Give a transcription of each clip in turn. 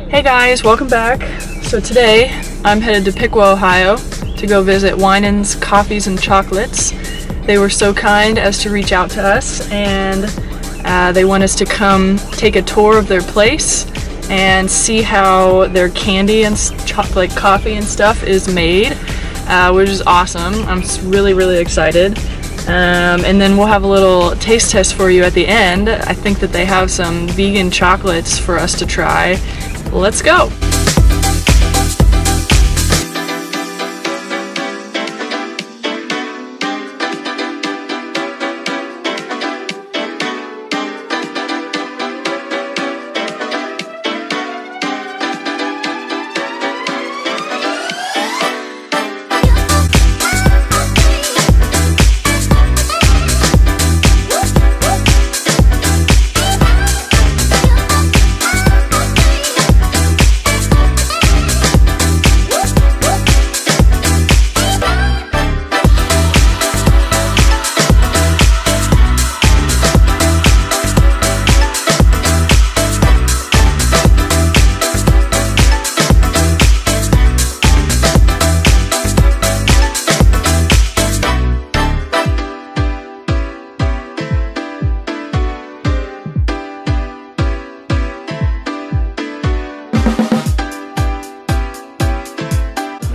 Hey guys, welcome back. So today I'm headed to Piqua, Ohio to go visit Winans Coffees and Chocolates. They were so kind as to reach out to us, and they want us to come take a tour of their place and see how their candy and chocolate coffee and stuff is made, which is awesome. I'm really excited. And then we'll have a little taste test for you at the end. I think that they have some vegan chocolates for us to try. Let's go!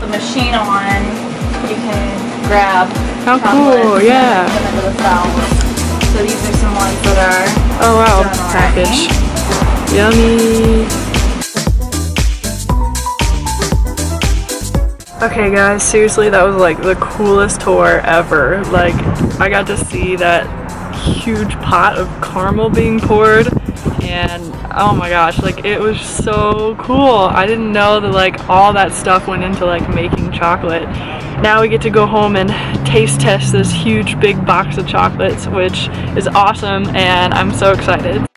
Machine on, you can grab cool, yeah. And put them into the cells. So these are some ones that are oh wow, package. Yummy. Okay guys, seriously, that was like the coolest tour ever. Like, I got to see that huge pot of caramel being poured, and oh my gosh, like it was so cool. I didn't know that like all that stuff went into like making chocolate. Now we get to go home and taste test this huge big box of chocolates, which is awesome, and I'm so excited.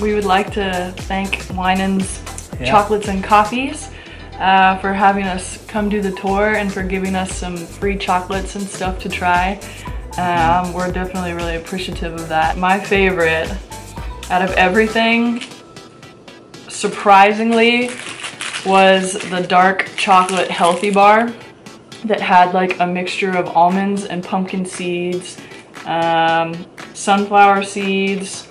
We would like to thank Winans Chocolates and Coffees for having us come do the tour and for giving us some free chocolates and stuff to try. We're definitely really appreciative of that. My favorite out of everything, surprisingly, was the dark chocolate healthy bar that had like a mixture of almonds and pumpkin seeds, sunflower seeds,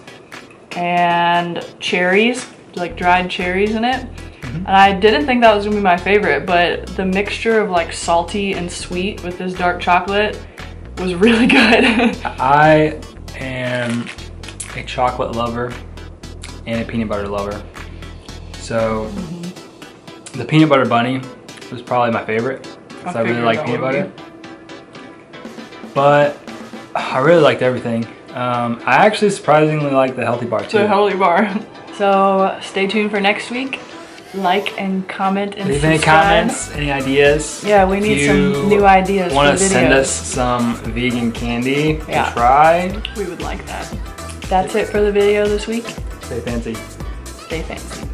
and cherries, like dried cherries in it. And I didn't think that was gonna be my favorite, but the mixture of like salty and sweet with this dark chocolate was really good. I am a chocolate lover and a peanut butter lover. So the peanut butter bunny was probably my favorite, because I really like peanut butter. But I really liked everything. I actually surprisingly like the healthy bar too. The healthy bar. So stay tuned for next week. Like and comment and leave subscribe. any comments, any ideas. Yeah, we need some new ideas. Want to for videos. send us some vegan candy to try? We would like that. That's it for the video this week. Stay fancy. Stay fancy.